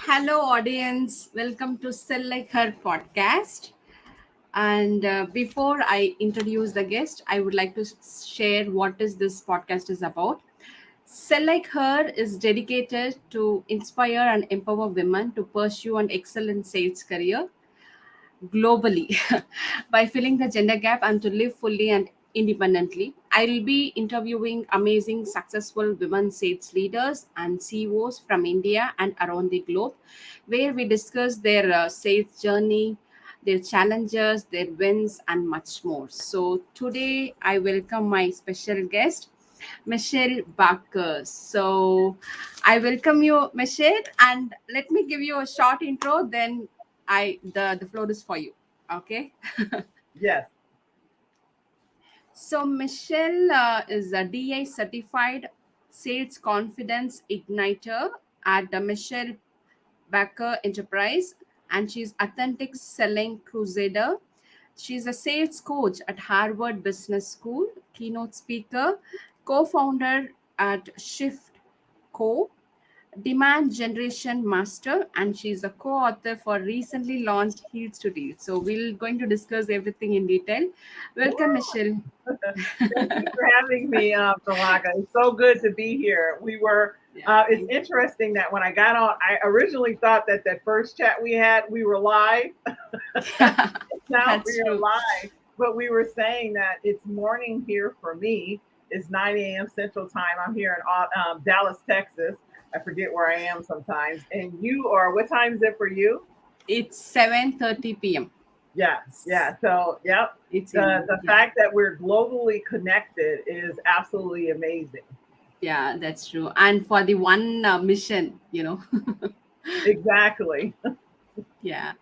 Hello, audience. Welcome to Sell Like Her podcast. And before I introduce the guest, I would like to share what is this podcast is about. Sell Like Her is dedicated to inspire and empower women to pursue an excellent sales career globally by filling the gender gap and to live fully and independently. I'll be interviewing amazing, successful women sales leaders and CEOs from India and around the globe, where we discuss their sales journey, their challenges, their wins, and much more. So, today I welcome my special guest, Meshell Baker. So, I welcome you, Meshell, and let me give you a short intro. Then the floor is for you. Okay. Yes. So Michelle is a DEI certified sales confidence igniter at the Michelle Baker Enterprise, and she's authentic selling Crusader. She's a sales coach at Harvard Business School, keynote speaker, co-founder at Shift Co, demand generation master, and she's a co-author for recently launched Heels to Deals. So we're going to discuss everything in detail. Welcome, Woo! Michelle. Thank you for having me, Palaka. It's so good to be here. Yeah, It's thank interesting that when I got on, I originally thought that first chat we were live. you. Yeah, Now we that's are true. live, but we were saying that it's morning here for me. It's 9 a.m. Central Time. I'm here in Dallas, Texas. I forget where I am sometimes. And you are, what time is it for you? It's 7:30 p.m. Yeah, yeah. So, yep. It's The yeah, fact that we're globally connected is absolutely amazing. yeah, that's true. And for the one mission. Exactly. Yeah.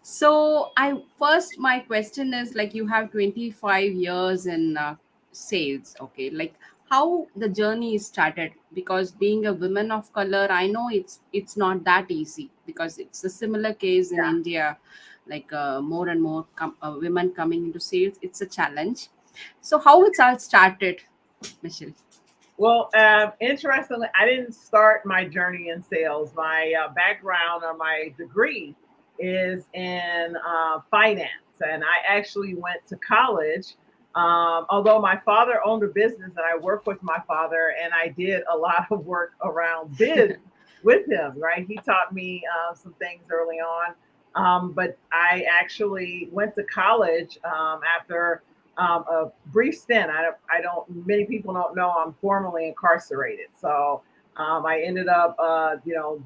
So I first my question is like you have 25 years in sales, okay? Like how the journey is started, because being a woman of color, I know it's not that easy, because it's a similar case in Yeah. India, like more and more women coming into sales. It's a challenge. So how it's all started, Michelle? Well, interestingly, I didn't start my journey in sales. My background or my degree is in finance, and I actually went to college. Although my father owned a business, and I worked with my father, and I did a lot of work around biz with him. Right, he taught me some things early on. But I actually went to college after a brief stint. I don't. Many people don't know I'm formally incarcerated. So I ended up,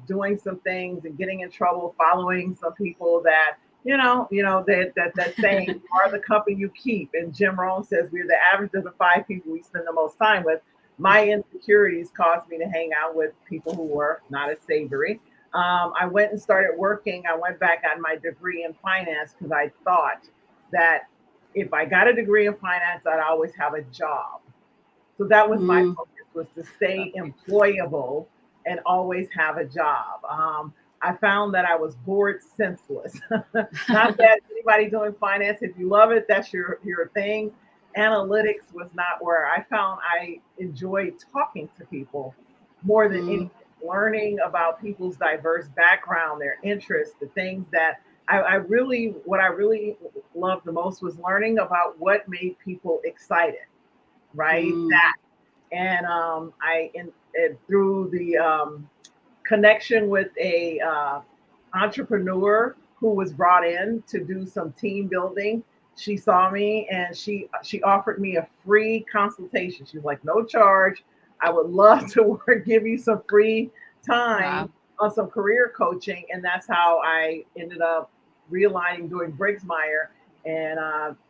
doing some things and getting in trouble, following some people that, that saying, "You are the company you keep." And Jim Rohn says we're the average of the five people we spend the most time with. My insecurities caused me to hang out with people who were not as savory. I went and started working. I went back on my degree in finance because I thought that if I got a degree in finance, I'd always have a job. So that was my Mm, focus, was to stay okay. employable and always have a job. I found that I was bored senseless. Not that anybody doing finance, if you love it, that's your thing. Analytics was not where I found I enjoyed talking to people more than anything, Mm, learning about people's diverse background, their interests, the things that what I really loved the most was learning about what made people excited, right? mm, And through the connection with a entrepreneur who was brought in to do some team building. She saw me and she offered me a free consultation. She was like, "No charge. I would love to work, give you some free time wow. on some career coaching." And that's how I ended up realigning, doing Briggsmeyer. And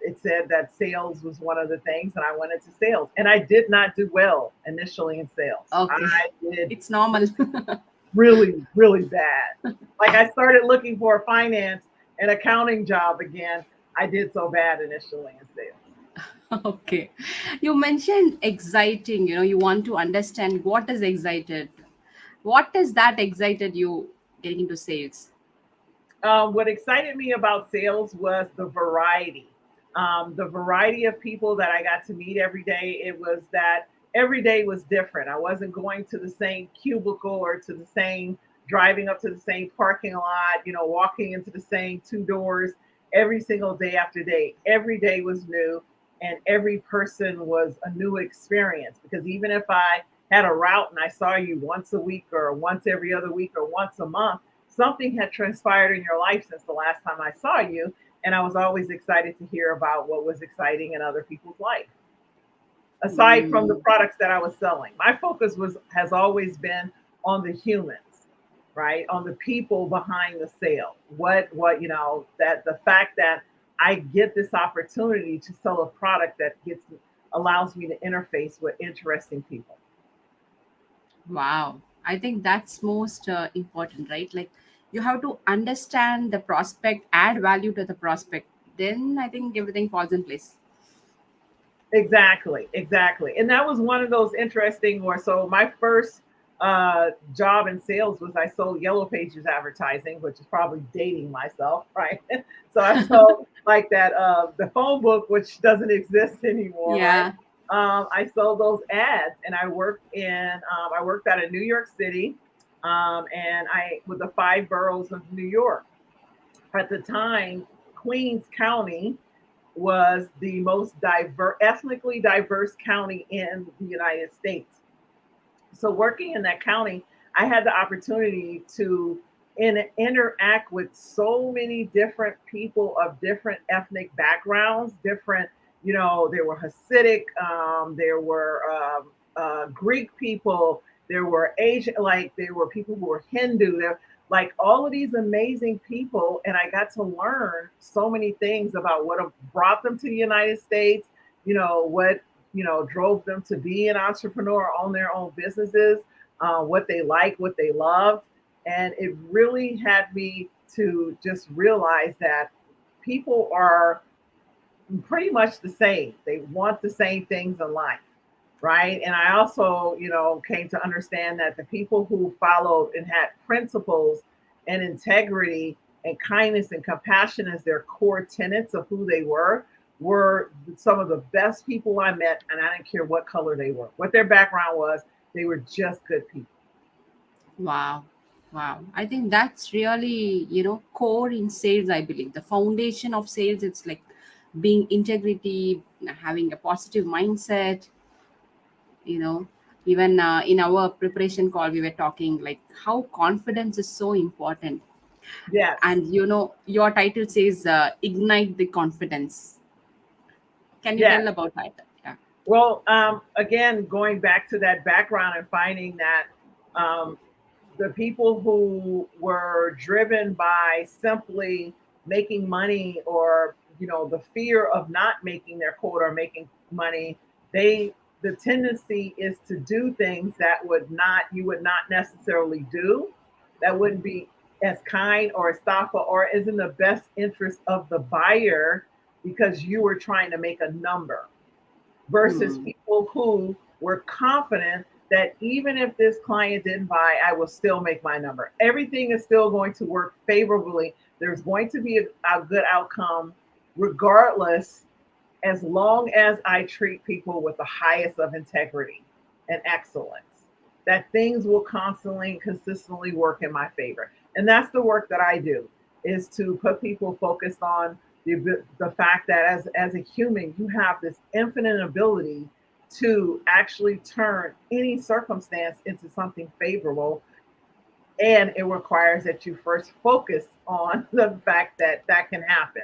it said that sales was one of the things, and I went into sales. And I did not do well initially in sales. Okay. I did It's normal. really, really bad. Like I started looking for a finance and accounting job again. I did so bad initially in sales. Okay. You mentioned exciting, you want to understand what is excited. What is that excited you getting into sales? What excited me about sales was the variety of people that I got to meet every day. It was that every day was different. I wasn't going to the same cubicle or to the same driving up to the same parking lot, walking into the same two doors every single day after day. Every day was new, and every person was a new experience, because even if I had a route and I saw you once a week or once every other week or once a month, something had transpired in your life since the last time I saw you. And I was always excited to hear about what was exciting in other people's life. Aside from the Mm. products that I was selling, my focus has always been on the humans, right? On the people behind the sale. That the fact that I get this opportunity to sell a product that allows me to interface with interesting people. Wow. I think that's most important, right? Like you have to understand the prospect, add value to the prospect. Then I think everything falls in place. Exactly, exactly. And that was one of those interesting where, so my first job in sales was I sold Yellow Pages advertising, which is probably dating myself, right? So I sold like that the phone book, which doesn't exist anymore, right? Yeah. I sold those ads, and I worked out of New York City, and I with the five boroughs of New York. At the time, Queens County was the most ethnically diverse county in the United States. So working in that county, I had the opportunity to interact with so many different people of different ethnic backgrounds, different, there were Hasidic, there were Greek people, there were Asian, like there were people who were Hindu, there, like all of these amazing people. And I got to learn so many things about what brought them to the United States, what drove them to be an entrepreneur, own their own businesses, what they liked, what they loved. And it really had me to just realize that people are pretty much the same. They want the same things in life, right? And I also, came to understand that the people who followed and had principles and integrity and kindness and compassion as their core tenets of who they were some of the best people I met. And I didn't care what color they were, what their background was. They were just good people. Wow. Wow. I think that's really, core in sales, I believe. The foundation of sales, it's like being integrity, having a positive mindset, you know. Even in our preparation call, we were talking like how confidence is so important. Yes. And, your title says ignite the confidence. Can you Yes. tell about that? Yeah. Well, again, going back to that background and finding that um, the people who were driven by simply making money, or the fear of not making their quota or making money, the tendency is to do things that you would not necessarily do, that wouldn't be as kind or as thoughtful or is in the best interest of the buyer, because you were trying to make a number, versus Hmm. people who were confident that even if this client didn't buy, I will still make my number. Everything is still going to work favorably. There's going to be a good outcome regardless, as long as I treat people with the highest of integrity and excellence. That things will constantly and consistently work in my favor. And that's the work that I do, is to put people focused on the fact that as a human, you have this infinite ability to actually turn any circumstance into something favorable. And it requires that you first focus on the fact that that can happen.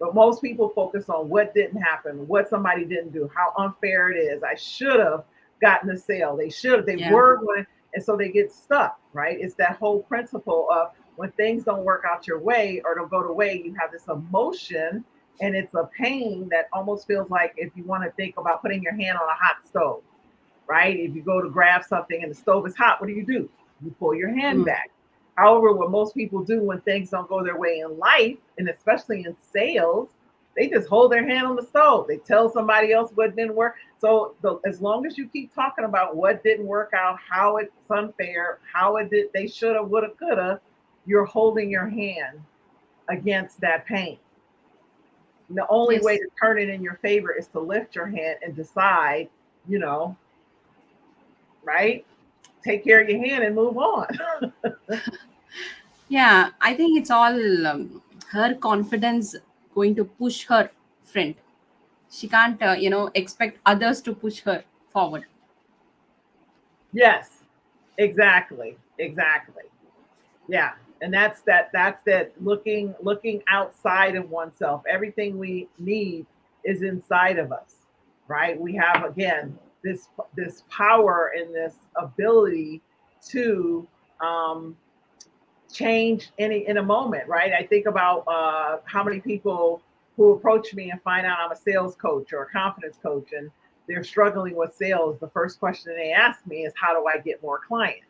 But most people focus on what didn't happen, what somebody didn't do, how unfair it is. I should have gotten the sale. They Yeah. were going, and so they get stuck, right? It's that whole principle of when things don't work out your way or don't go the way, you have this emotion, and it's a pain that almost feels like, if you want to think about putting your hand on a hot stove, right? If you go to grab something and the stove is hot, what do? You pull your hand Hmm. back. However, what most people do when things don't go their way in life, and especially in sales, they just hold their hand on the stove. They tell somebody else what didn't work. So as long as you keep talking about what didn't work out, how it's unfair, how it did, they should have, would have, could have, you're holding your hand against that pain. And the only way Yes. to turn it in your favor is to lift your hand and decide, you know, right? take care of your hand and move on. Yeah, I think it's all her confidence going to push her friend. She can't, expect others to push her forward. Yes, exactly. Yeah. And that's that looking outside of oneself. Everything we need is inside of us, right? We have, again, this power and this ability to um, change in a moment, right? I think about how many people who approach me and find out I'm a sales coach or a confidence coach, and they're struggling with sales. The first question they ask me is, "How do I get more clients?"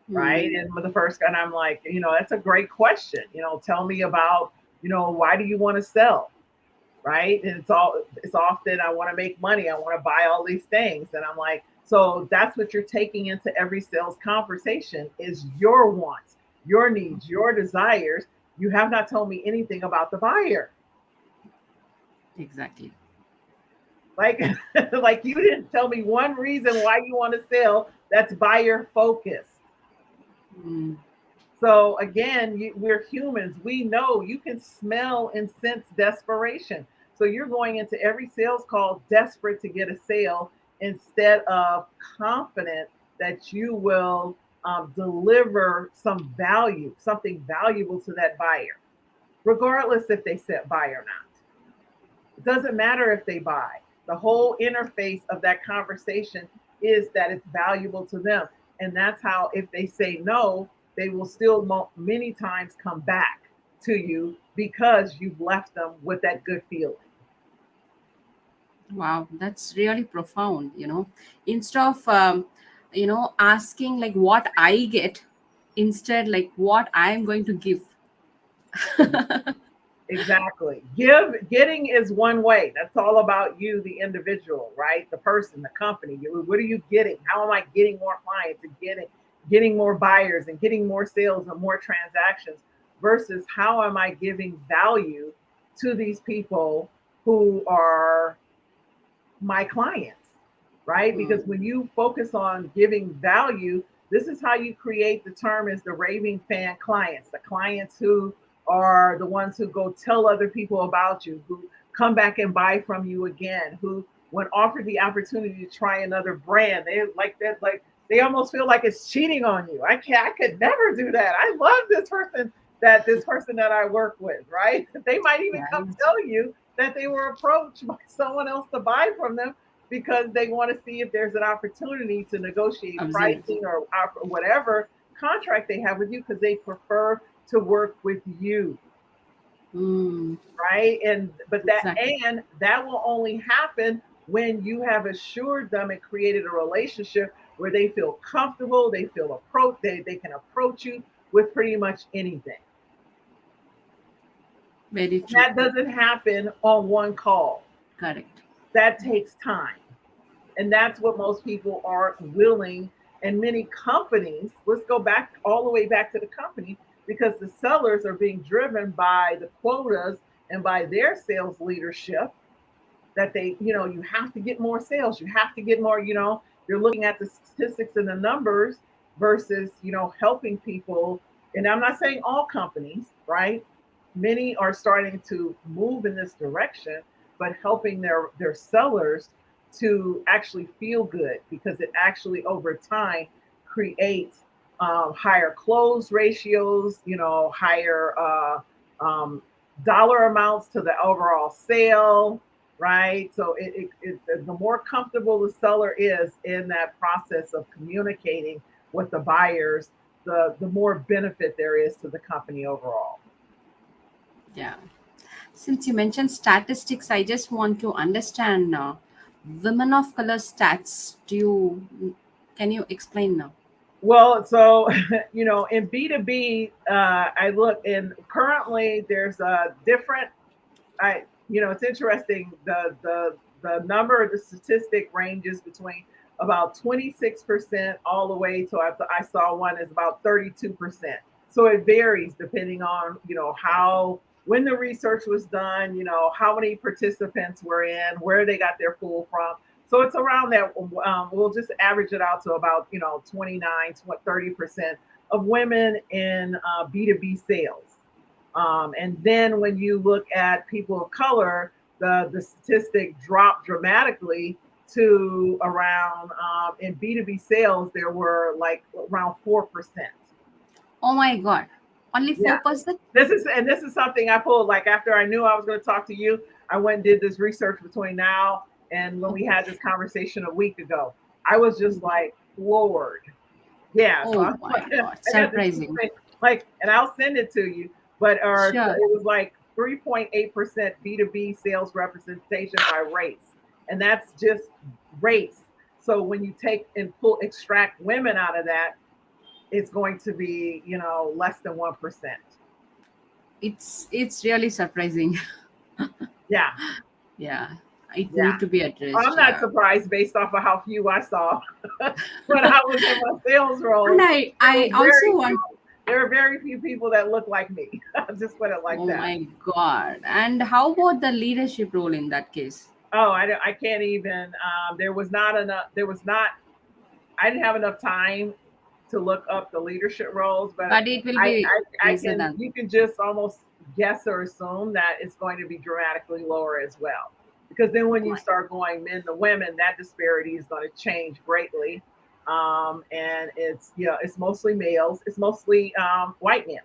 Right? Hmm. And with the first, and I'm like, that's a great question. Tell me about, why do you want to sell? Right? And it's often, I want to make money. I want to buy all these things, and I'm like, so that's what you're taking into every sales conversation is your wants, your needs, your desires. You have not told me anything about the buyer. Exactly. Like, like you didn't tell me one reason why you want to sell that's buyer focused. Hmm. So again, we're humans. We know you can smell and sense desperation. So you're going into every sales call desperate to get a sale instead of confident that you will deliver some value, something valuable to that buyer, regardless if they said buy or not. It doesn't matter if they buy. The whole interface of that conversation is that it's valuable to them. And that's how, if they say no, they will still many times come back to you because you've left them with that good feeling. Wow, that's really profound. Instead of, asking like what I get, instead, like what I'm going to give. Exactly. Getting is one way. That's all about you, the individual, right? The person, the company. What are you getting? How am I getting more clients and getting more buyers and getting more sales and more transactions versus how am I giving value to these people who are my clients, right? Because Hmm. when you focus on giving value, this is how you create the term is the raving fan clients, the clients who are the ones who go tell other people about you, who come back and buy from you again, who when offered the opportunity to try another brand, they like that, like they almost feel like it's cheating on you. I could never do that. I love this person that I work with, right? They might even come Right. tell you that they were approached by someone else to buy from them because they want to see if there's an opportunity to negotiate Absolutely. pricing or offer whatever contract they have with you because they prefer to work with you, Mm, right? exactly. And that will only happen when you have assured them and created a relationship where they feel comfortable, they feel they can approach you with pretty much anything. Very And true. that doesn't happen on one call. Correct. That takes time. And that's what most people aren't willing. And many companies, let's go back all the way back to the company, because the sellers are being driven by the quotas and by their sales leadership that you have to get more sales. You have to get more, they're looking at the statistics and the numbers versus, helping people. And I'm not saying all companies, right? Many are starting to move in this direction, but helping their sellers to actually feel good because it actually over time creates higher close ratios, higher um, dollar amounts to the overall sale, right? So the more comfortable the seller is in that process of communicating with the buyers, the more benefit there is to the company overall. Yeah. Since you mentioned statistics, I just want to understand women of color stats. Can you explain now? Well, so in B2B, I look in currently there's a different. It's interesting. The number, the statistic ranges between about 26% all the way to I saw one is about 32%. So it varies depending on how when the research was done, how many participants were in, where they got their pool from. So it's around that. We'll just average it out to about 29 to 30% of women in B2B sales. And then when you look at people of color, the statistic dropped dramatically to around in B2B sales, there were like around 4%. Oh my God. Only Yeah. 4%? This is something I pulled like after I knew I was going to talk to you. I went and did this research between now and when we had this conversation a week ago. I was just like floored. Yeah, so Oh my God. I got this Surprising. like, and I'll send it to you. But it Sure. was like 3.8% B2B sales representation by race, and that's just race. So when you take and extract women out of that, it's going to be less than 1%. It's really surprising. Yeah, Yeah. It yeah. need to be I'm addressed. not surprised based off of how few I saw when I was in my sales And role. I also want. There are very few people that look like me. I'll just put it like Oh that. my God. And how about the leadership role in that case? Oh, I can't even. There was not enough. There was not. I didn't have enough time to look up the leadership roles, but But it will be I lesser can. than. You can just almost guess or assume that it's going to be dramatically lower as well. Because then when Oh you my. start going men to women, that disparity is going to change greatly. And it's mostly males. It's mostly white men,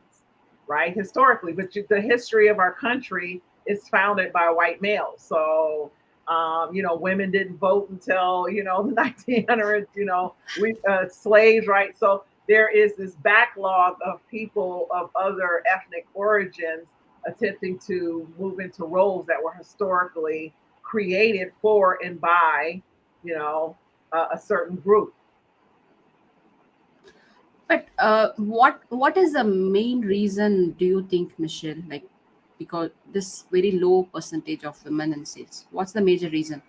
right? Historically, but the history of our country is founded by white males. So women didn't vote until the 1900s. We slaves, right? So there is this backlog of people of other ethnic origins attempting to move into roles that were historically created for and by a certain group. But what is the main reason do you think, Michelle? Like, because this very low percentage of women in sales. What's the major reason?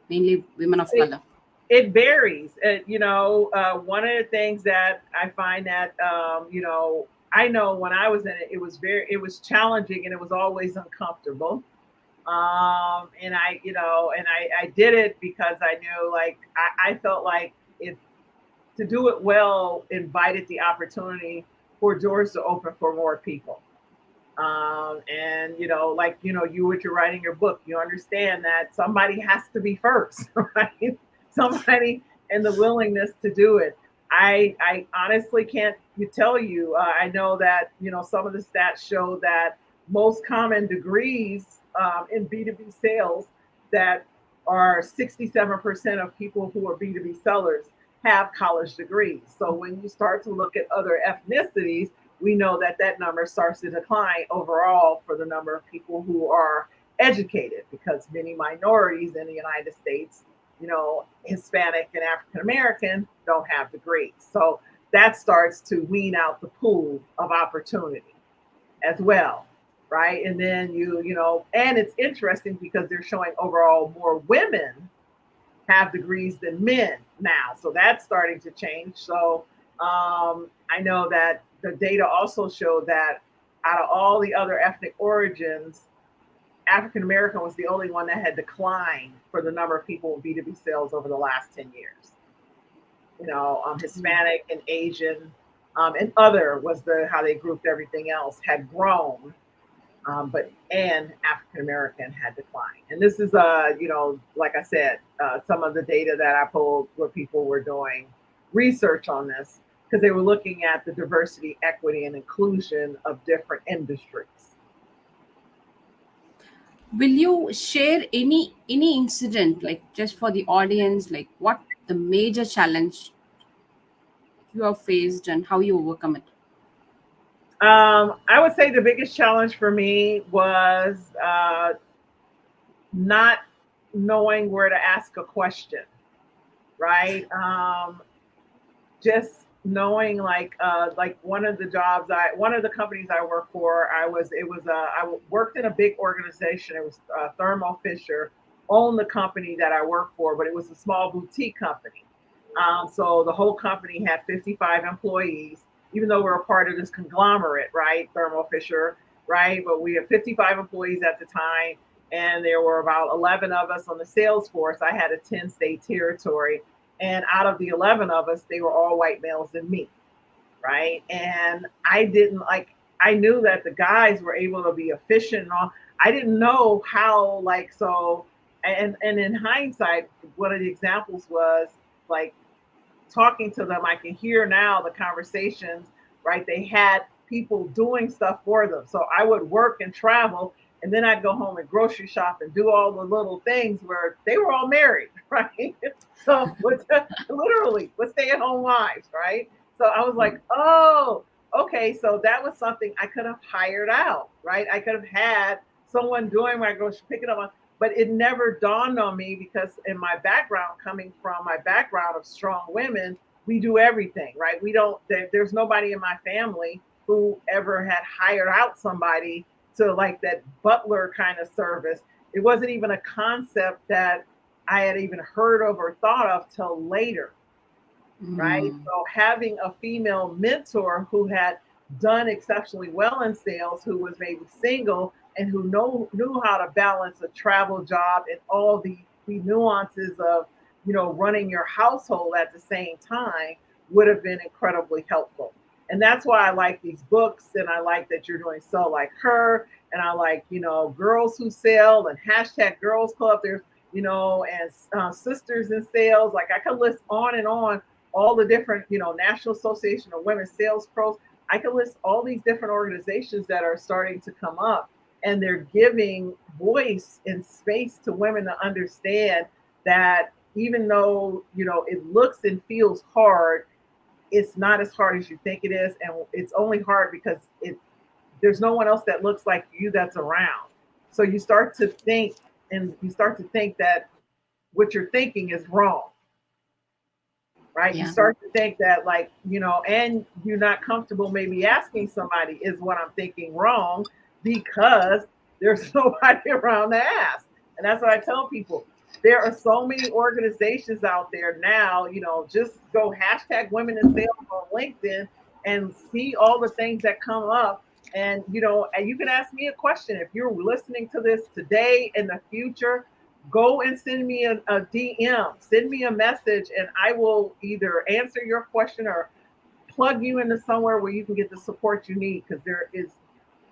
Mainly women of It, color. it varies. One of the things that I find that I know when I was in it, it was challenging and it was always uncomfortable. And I did it because I knew like I felt like if to do it well invited the opportunity for doors to open for more people. And you what you're writing your book, you understand that somebody has to be first, right? Somebody and the willingness to do it. I honestly can't tell you. I know that some of the stats show that most common degrees in B2B sales that are 67% of people who are B2B sellers have college degrees. So when you start to look at other ethnicities, we know that that number starts to decline overall for the number of people who are educated because many minorities in the United States, Hispanic and African American, don't have degrees. So that starts to wean out the pool of opportunity as well. Right. And then and it's interesting because they're showing overall more women have degrees than men now. So that's starting to change. So I know that the data also showed that out of all the other ethnic origins, African American was the only one that had declined for the number of people in B2B sales over the last 10 years. Hispanic and Asian and other was how they grouped everything else had grown but African American had declined. And this is, like I said, some of the data that I pulled where people were doing research on this because they were looking at the diversity, equity, and inclusion of different industries. Will you share any incident, like just for the audience, like what the major challenge you have faced and how you overcome it? I would say the biggest challenge for me was not knowing where to ask a question, right? Just knowing like one of the companies I worked for, I worked in a big organization. It was Thermo Fisher owned the company that I worked for, but it was a small boutique company. So the whole company had 55 employees, even though we're a part of this conglomerate, right? Thermo Fisher, right? But we had 55 employees at the time. and there were about 11 of us on the sales force. I had a 10-state territory, and out of the 11 of us, they were all white males and me, right? And I didn't like, I knew that the guys were able to be efficient and all. I didn't know how, like, so, and in hindsight, one of the examples was like talking to them. I can hear now the conversations, right? They had people doing stuff for them. So I would work and travel, and then I'd go home and grocery shop and do all the little things where they were all married, right? So literally with stay-at-home wives, right? So I was like, oh, okay. So that was something I could have hired out, right? I could have had someone doing my grocery, picking up, but it never dawned on me because in my background, coming from my background of strong women, we do everything, right? We don't, there's nobody in my family who ever had hired out somebody to like that butler kind of service. It wasn't even a concept that I had even heard of or thought of till later, right? Mm. So having a female mentor who had done exceptionally well in sales, who was maybe single and who knew how to balance a travel job and all the nuances of, you know, running your household at the same time would have been incredibly helpful. And that's why I like these books, and I like that you're doing Sell Like Her, and I like, you know, Girls Who Sell and hashtag Girls Club. There's, you know, and Sisters in Sales. Like I could list on and on all the different, you know, National Association of Women Sales Pros. I could list all these different organizations that are starting to come up, and they're giving voice and space to women to understand that even though, you know, it looks and feels hard, it's not as hard as you think it is. And it's only hard because there's no one else that looks like you that's around. So you start to think, and you start to think that what you're thinking is wrong, right? You Yeah. start to think that, like, you know, and you're not comfortable maybe asking somebody, is what I'm thinking wrong? Because there's nobody around to ask. And that's what I tell people. There are so many organizations out there now, you know, just go hashtag women in sales on LinkedIn and see all the things that come up. And, you know, and you can ask me a question. If you're listening to this today, in the future, go and send me a DM, send me a message, and I will either answer your question or plug you into somewhere where you can get the support you need. Because there is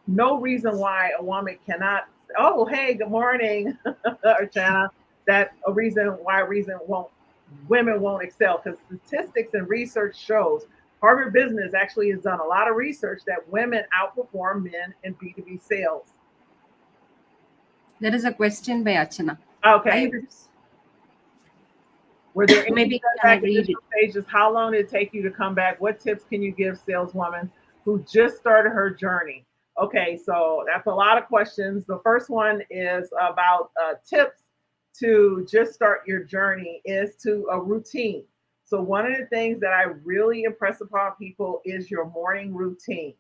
no reason why a woman cannot, oh, hey, good morning, Archana, that a reason why women won't excel. Because statistics and research shows, Harvard Business actually has done a lot of research that women outperform men in B2B sales. There is a question by Achana. Are you Okay. able to Were there any maybe can I setback read it? initial stages? How long did it take you to come back? What tips can you give saleswoman who just started her journey? Okay, so that's a lot of questions. The first one is about tips to just start your journey is to a routine. So one of the things that I really impress upon people is your morning routine.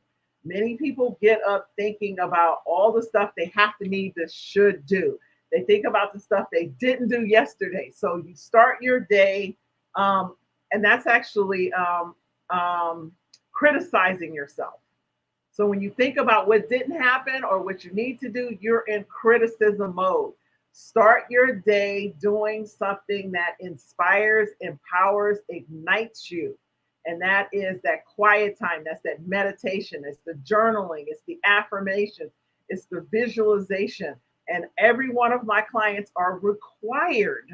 Many people get up thinking about all the stuff they have to need to should do. They think about the stuff they didn't do yesterday. So you start your day, um, and that's actually um, criticizing yourself. So when you think about what didn't happen or what you need to do, you're in criticism mode. Start your day doing something that inspires, empowers, ignites you. And that is that quiet time. That's that meditation. It's the journaling. It's the affirmation. It's the visualization. And every one of my clients are required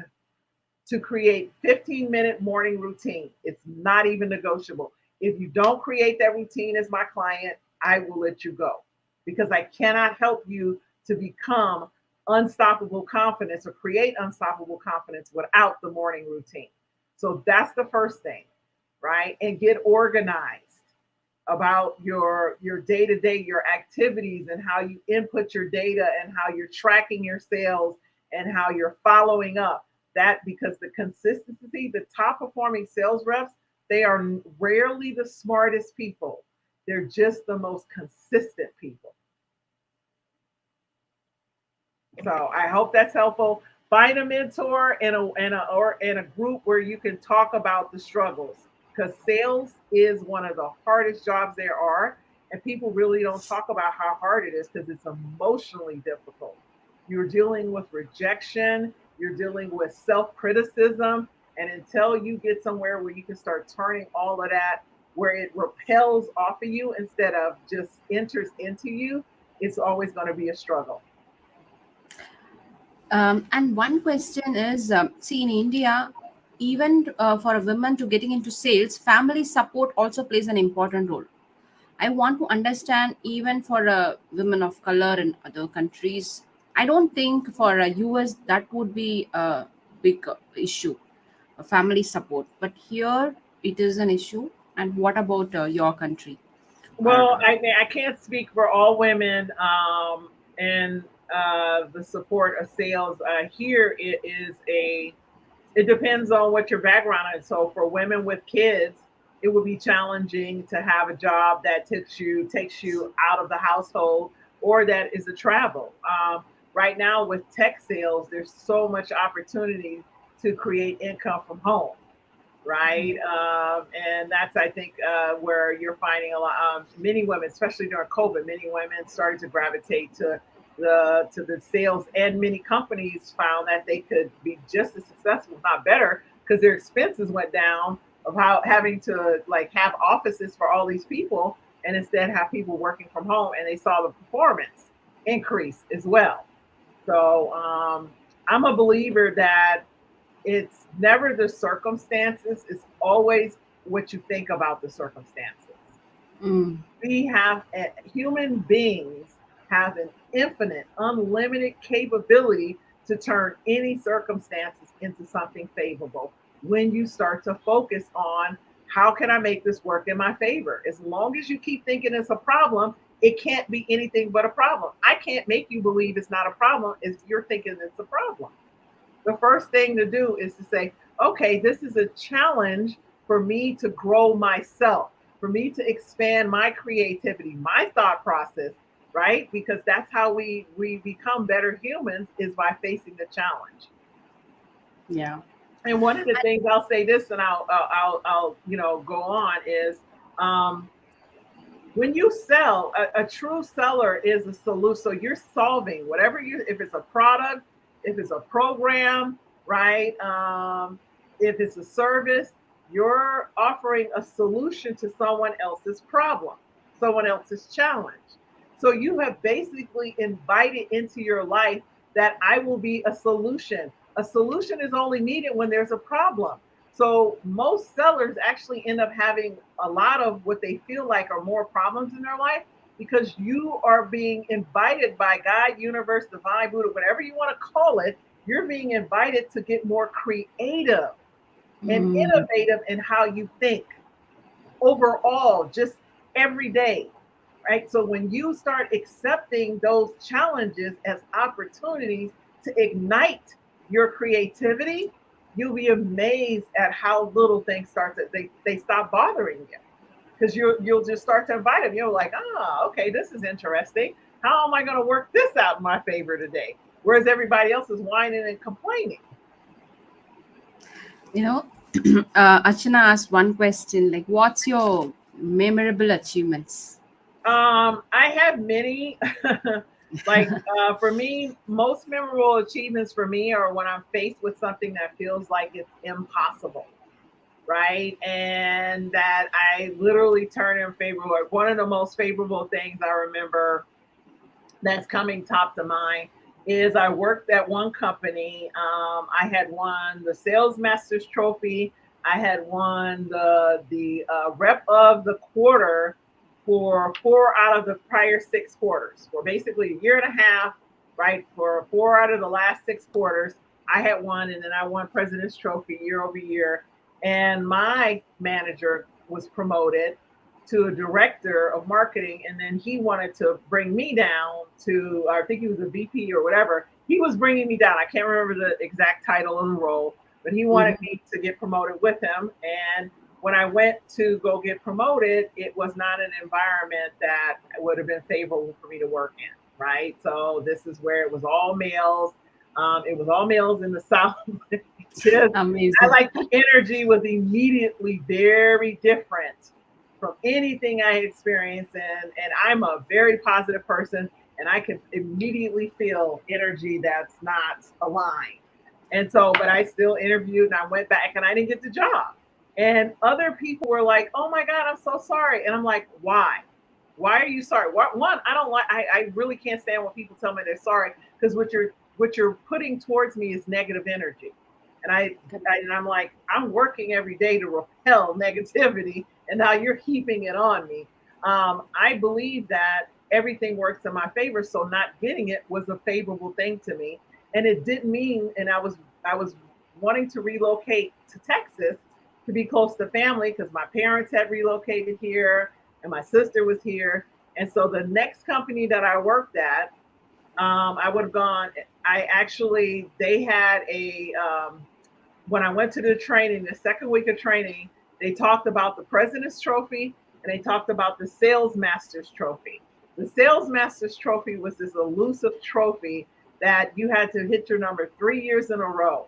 to create 15-minute morning routine. It's not even negotiable. If you don't create that routine as my client, I will let you go because I cannot help you to become unstoppable confidence or create unstoppable confidence without the morning routine. So that's the first thing, right? And get organized about your day-to-day, your activities, and how you input your data and how you're tracking your sales and how you're following up. That because the consistency, the top performing sales reps, they are rarely the smartest people. They're just the most consistent people. So I hope that's helpful. Find a mentor in a group where you can talk about the struggles because sales is one of the hardest jobs there are, and people really don't talk about how hard it is because it's emotionally difficult. you're dealing with rejection, you're dealing with self-criticism. And until you get somewhere where you can start turning all of that, where it repels off of you instead of just enters into you, it's always going to be a struggle. And one question is, see, in India, even for a woman to getting into sales, family support also plays an important role. I want to understand, even for women of color in other countries, I don't think for US that would be a big issue, family support. But here it is an issue. And what about your country? Or Well, I can't speak for all women in the support of sales. Here it is it depends on what your background is. So for women with kids, it would be challenging to have a job that takes you out of the household, or that is a travel. Right now with tech sales, there's so much opportunity to create income from home, right? And that's, I think, where you're finding a lot. Many women, especially during COVID, many women started to gravitate to the sales, and many companies found that they could be just as successful, if not better, because their expenses went down of how having to like have offices for all these people, and instead have people working from home, and they saw the performance increase as well. So I'm a believer that it's never the circumstances, it's always what you think about the circumstances. mm, We have human beings have an infinite, unlimited capability to turn any circumstances into something favorable when you start to focus on how can I make this work in my favor. As long as you keep thinking it's a problem, it can't be anything but a problem. I can't make you believe it's not a problem if you're thinking it's a problem. The first thing to do is to say, okay, this is a challenge for me to grow myself, for me to expand my creativity, my thought process, right? Because that's how we become better humans, is by facing the challenge. yeah. And one of the things, I'll say this, and I'll go on, is um, when you sell, a true seller is a solution. So you're solving whatever if it's a product, if it's a program, right? If it's a service, you're offering a solution to someone else's problem, someone else's challenge. So you have basically invited into your life that I will be a solution. A solution is only needed when there's a problem. So most sellers actually end up having a lot of what they feel like are more problems in their life, because you are being invited by God, universe, divine, Buddha, whatever you want to call it. You're being invited to get more creative and Mm, innovative in how you think overall, just every day, right? So when you start accepting those challenges as opportunities to ignite your creativity, you'll be amazed at how little things start to they stop bothering you, because you'll just start to invite them. You're like, okay, this is interesting. How am I going to work this out in my favor today? Whereas everybody else is whining and complaining. you know, Archana asked one question like, what's your memorable achievements? I have many. Like for me, most memorable achievements for me are when I'm faced with something that feels like it's impossible, right? And that I literally turn in favor. Like one of the most favorable things I remember that's coming top to mind is I worked at one company. I had won the Sales Masters Trophy. I had won the Rep of the Quarter for 4 out of the prior 6 quarters, for basically a year and a half, right? For 4 out of the last 6 quarters, I had won, and then I won President's Trophy year over year. And my manager was promoted to a director of marketing, and then he wanted to bring me down to, I think he was a VP or whatever. He was bringing me down. I can't remember the exact title of the role, but he wanted Mhm. me to get promoted with him. And when I went to go get promoted, it was not an environment that would have been favorable for me to work in, right? So this is where it was all males. It was all males in the South. Just, I Amazing. like the energy was immediately very different from anything I experienced. And I'm a very positive person. and I can immediately feel energy that's not aligned. And so, but I still interviewed and I went back and I didn't get the job. And other people were like, "Oh my God, I'm so sorry." And I'm like, "Why? Why are you sorry?" One, I don't like. I really can't stand when people tell me they're sorry, because what you're putting towards me is negative energy, and I'm like, I'm working every day to repel negativity, and now you're heaping it on me. I believe that everything works in my favor, so not getting it was a favorable thing to me, and it didn't mean. And I was wanting to relocate to Texas to be close to family because my parents had relocated here and my sister was here. And so the next company that I worked at, I would have gone. They had when I went to the training, the second week of training, they talked about the President's Trophy and they talked about the Sales Masters Trophy. The Sales Masters Trophy was this elusive trophy that you had to hit your number 3 years in a row.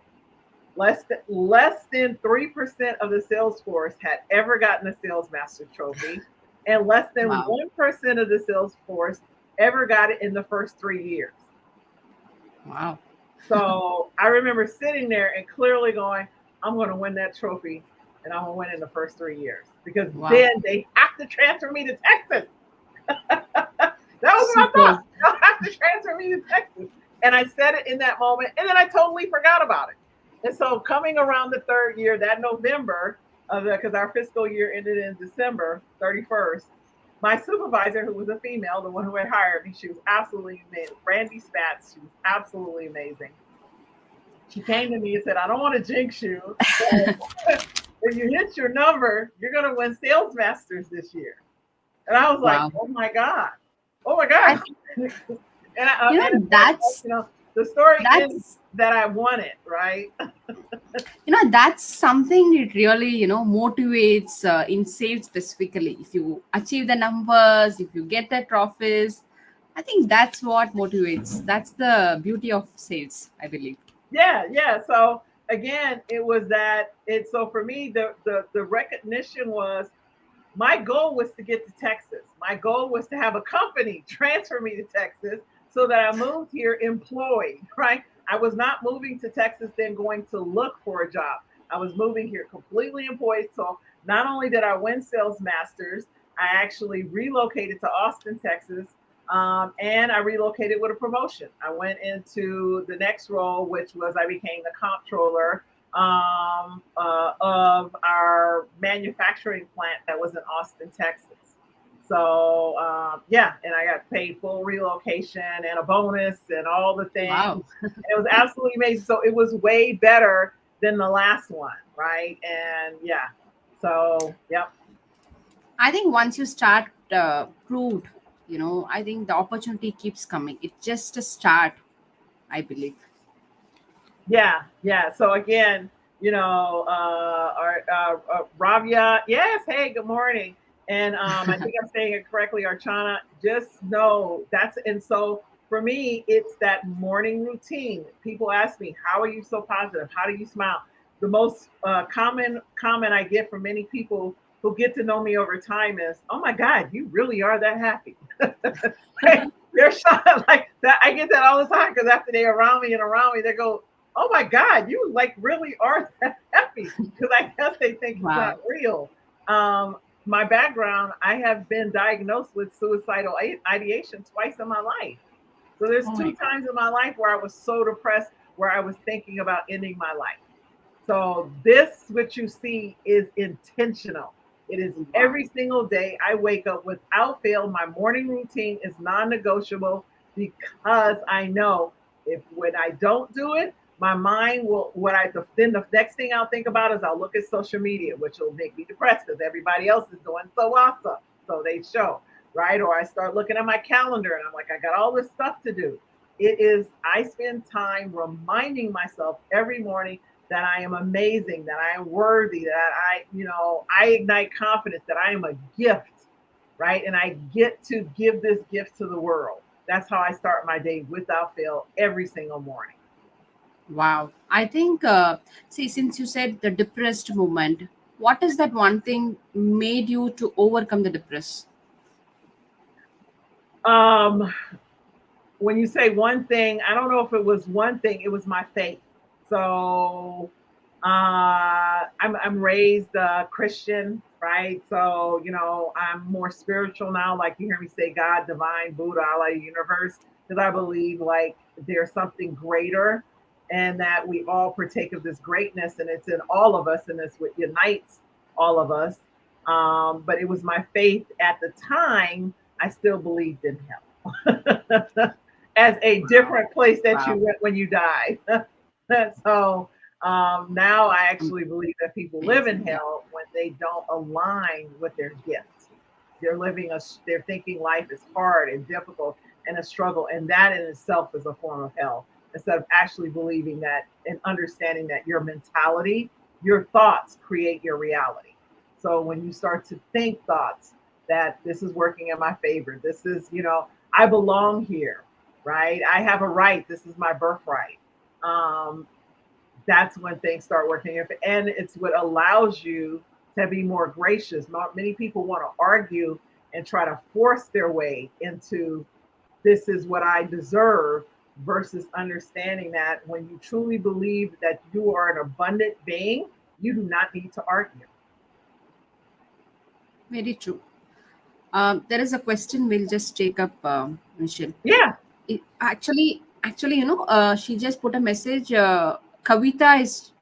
Less than 3% of the sales force had ever gotten a Sales Masters Trophy, and less than Wow. 1% of the sales force ever got it in the first 3 years. Wow. So I remember sitting there and clearly going, I'm going to win that trophy and I'm going to win in the first 3 years because Wow. then they have to transfer me to Texas. That was what I Super. thought. They'll have to transfer me to Texas. And I said it in that moment and then I totally forgot about it. And so coming around the third year, that November, because our fiscal year ended in December 31st, my supervisor, who was a female, the one who had hired me, she was absolutely amazing. Randy Spatz, she was absolutely amazing. She came to me and said, I don't want to jinx you, but if you hit your number, you're going to win Sales Masters this year. And I was like, Wow. oh my God. Oh my I God. think, And of course, that's the story is that's that I won it, right? that's something it really motivates in sales specifically. If you achieve the numbers, if you get the trophies, I think that's what motivates. That's the beauty of sales, I believe. Yeah. So again, it was that so for me, the recognition was my goal was to get to Texas. My goal was to have a company transfer me to Texas so that I moved here employed, right? I was not moving to Texas then going to look for a job. I was moving here completely employed. So not only did I win Sales Masters, I actually relocated to Austin, Texas, and I relocated with a promotion. I went into the next role, which was I became the comptroller of our manufacturing plant that was in Austin, Texas. So yeah, and I got paid full relocation and a bonus and all the things. Wow. It was absolutely amazing. So it was way better than the last one, right? And yeah, so yep. I think once you start proved, I think the opportunity keeps coming. It's just a start, I believe. Yeah. So again, Ravia, yes, hey, good morning. And I think I'm saying it correctly, Archana. Just know and so for me, it's that morning routine. People ask me, "How are you so positive? How do you smile?" The most common comment I get from many people who get to know me over time is, "Oh my God, you really are that happy." They're shocked like that. I get that all the time because after they're around me, they go, oh my God, you like really are that happy because I guess they think it's not Wow. real. My background, I have been diagnosed with suicidal ideation twice in my life. So there's Oh my two God. times in my life where I was so depressed where I was thinking about ending my life. So this, what you see, is intentional. It is Wow. every single day I wake up without fail. My morning routine is non-negotiable because I know if when I don't do it, my mind will. Then the next thing I'll think about is I'll look at social media, which will make me depressed because everybody else is doing so awesome. So they show, right? Or I start looking at my calendar and I'm like, I got all this stuff to do. I spend time reminding myself every morning that I am amazing, that I am worthy, that I ignite confidence, that I am a gift, right? And I get to give this gift to the world. That's how I start my day without fail every single morning. Wow. I think, see, since you said the depressed moment, what is that one thing made you to overcome the depress? Um, when you say one thing, I don't know if it was one thing, it was my faith. So I'm raised Christian, right? So I'm more spiritual now. Like you hear me say God, divine, Buddha, Allah, universe, because I believe like there's something greater, and that we all partake of this greatness, and it's in all of us, and it's what unites all of us. But it was my faith at the time. I still believed in hell as a Wow. different place that you Wow. went when you died. So now I actually believe that people live in Amazing. Yeah. hell when they don't align with their gifts. They're thinking life is hard and difficult and a struggle, and that in itself is a form of hell. Instead of actually believing that and understanding that your mentality, your thoughts create your reality. So when you start to think thoughts that this is working in my favor, this is, I belong here, right? I have a right. This is my birthright. Um, that's when things start working. And it's what allows you to be more gracious. Many people want to argue and try to force their way into this is what I deserve versus understanding that when you truly believe that you are an abundant being, you do not need to argue. Very true. There is a question we'll just take up, Michelle. Yeah, Actually, she just put a message. Kavita is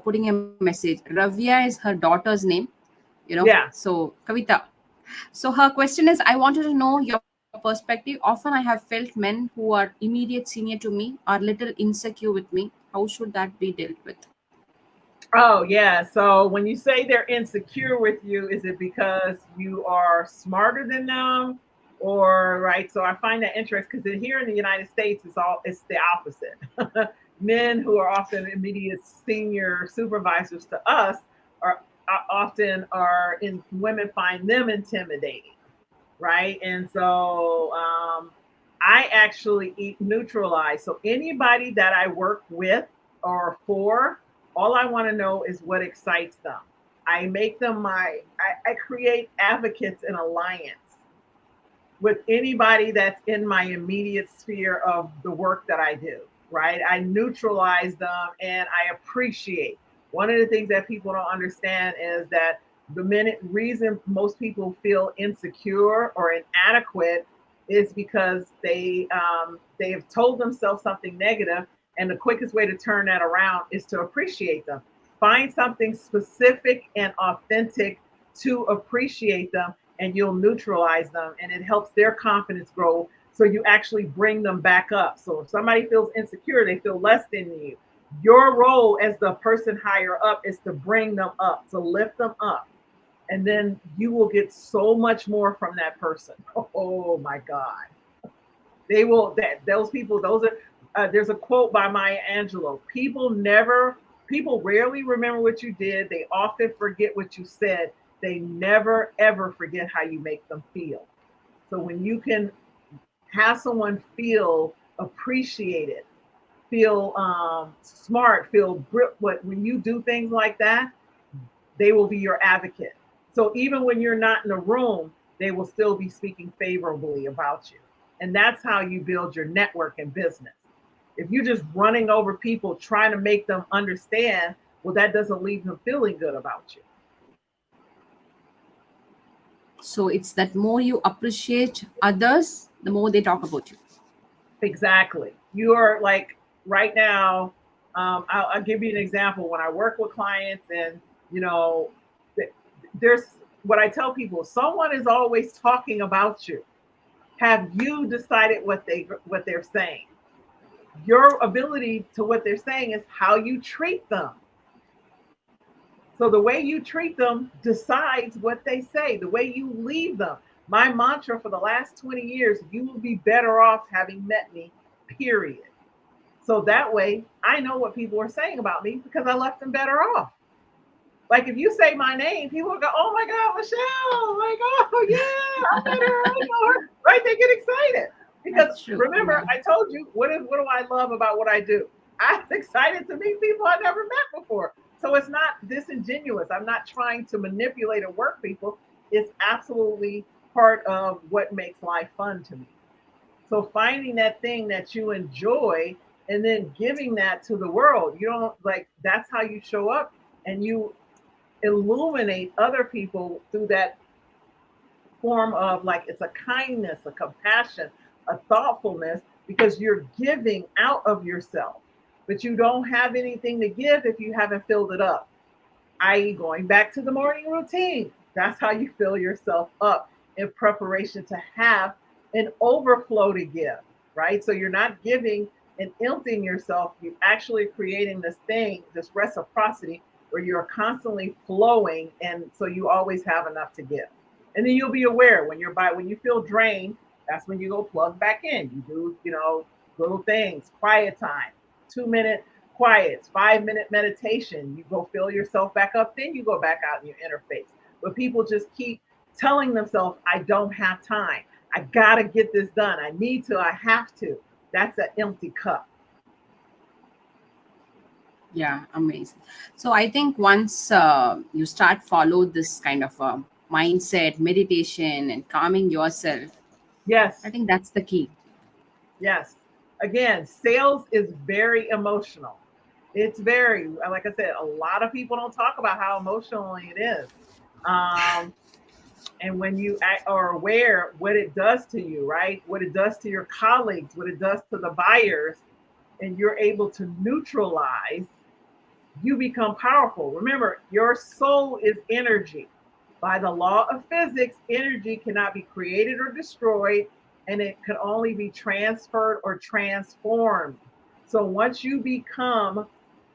putting a message. Ravya is her daughter's name. yeah. So Kavita. So her question is, I wanted to know your perspective. Often I have felt men who are immediate senior to me are little insecure with me. How should that be dealt with? Oh, yeah. So when you say they're insecure with you, is it because you are smarter than them? Or, right? So I find that interesting because here in the United States, it's the opposite. Men who are often immediate senior supervisors to us are often are in women find them intimidating, right? And so I actually neutralize. So anybody that I work with or for, all I want to know is what excites them. I make them I create advocates in alliance with anybody that's in my immediate sphere of the work that I do, right? I neutralize them and I appreciate. One of the things that people don't understand is that the minute reason most people feel insecure or inadequate is because they have told themselves something negative, and the quickest way to turn that around is to appreciate them. Find something specific and authentic to appreciate them, and you'll neutralize them, and it helps their confidence grow, so you actually bring them back up. So if somebody feels insecure, they feel less than you, your role as the person higher up is to bring them up, to lift them up, and then you will get so much more from that person. Oh my god, they will. That those people, those are there's a quote by Maya Angelou: people rarely remember what you did, they often forget what you said, they never ever forget how you make them feel. So when you can have someone feel appreciated, feel smart, feel what when you do things like that, they will be your advocate. So even when you're not in the room, they will still be speaking favorably about you. And that's how you build your network and business. If you're just running over people trying to make them understand, well, that doesn't leave them feeling good about you. So it's that more you appreciate others, the more they talk about you. Exactly. You are like right now. I'll give you an example. When I work with clients, and you know, there's what I tell people: someone is always talking about you. Have you decided what they're saying? Your ability to what they're saying is how you treat them. So the way you treat them decides what they say, the way you leave them. My mantra for the last 20 years: you will be better off having met me, period. So that way I know what people are saying about me because I left them better off. Like if you say my name, people will go, "Oh my God, Meshell!" Like, "Oh yeah, I met her. I know her." Right? They get excited because That's true. remember, Yeah. I told you what do I love about what I do? I'm excited to meet people I never met before. So it's not disingenuous. I'm not trying to manipulate or work people. It's absolutely part of what makes life fun to me. So finding that thing that you enjoy and then giving that to the world. You don't like that's how you show up and you illuminate other people through that form of like it's a kindness, a compassion, a thoughtfulness because you're giving out of yourself. But you don't have anything to give if you haven't filled it up, i.e., going back to the morning routine. That's how you fill yourself up in preparation to have an overflow to give, right? So you're not giving and emptying yourself. You're actually creating this thing, this reciprocity where you're constantly flowing. And so you always have enough to give. And then you'll be aware when you feel drained, that's when you go plug back in. You do, little things, quiet time, 2 minute quiets, 5 minute meditation. You go fill yourself back up, then you go back out in your interface. But people just keep telling themselves, I don't have time. I gotta get this done. I need to, I have to. That's an empty cup. Yeah, amazing. So I think once you start follow this kind of mindset, meditation, and calming yourself, I Yes, think that's the key. yes. Again, sales is very emotional. It's very, like I said, a lot of people don't talk about how emotional it is. Um, and when you are aware what it does to you, right? What it does to your colleagues, what it does to the buyers, and you're able to neutralize, you become powerful. Remember, your soul is energy. By the law of physics, energy cannot be created or destroyed, and it can only be transferred or transformed. So once you become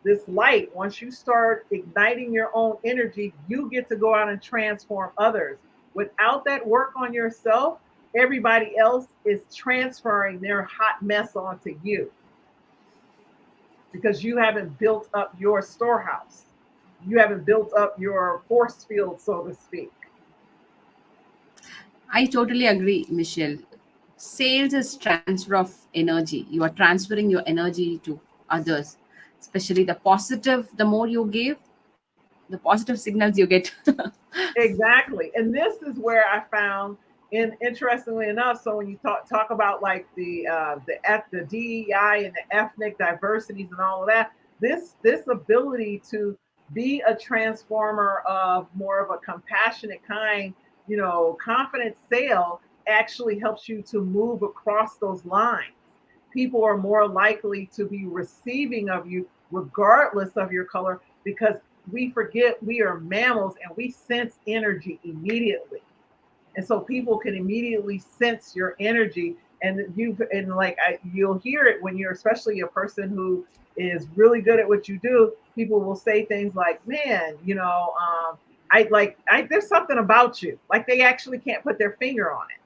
this light, once you start igniting your own energy, you get to go out and transform others. Without that work on yourself, everybody else is transferring their hot mess onto you because you haven't built up your storehouse. You haven't built up your force field, so to speak. I totally agree, Michelle. Sales is transfer of energy. You are transferring your energy to others, especially the positive. The more you give, the positive signals you get. Exactly. And this is where I found, in interestingly enough, so when you talk about like the DEI and the ethnic diversities and all of that, this ability to be a transformer of more of a compassionate kind, confident sale actually helps you to move across those lines. People are more likely to be receiving of you regardless of your color because we forget we are mammals and we sense energy immediately. And so people can immediately sense your energy you'll hear it when you're especially a person who is really good at what you do. People will say things like, man, I there's something about you. Like they actually can't put their finger on it.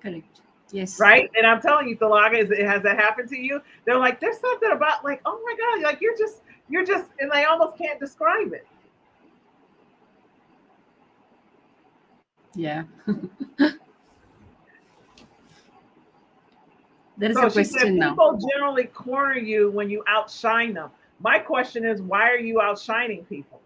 Correct. Yes. Right. And I'm telling you, Thalaga, has that happened to you? They're like, there's something about like, oh my God, like you're just, and they almost can't describe it. Yeah. There is a So she said, question now. people generally corner you when you outshine them. My question is, why are you outshining people?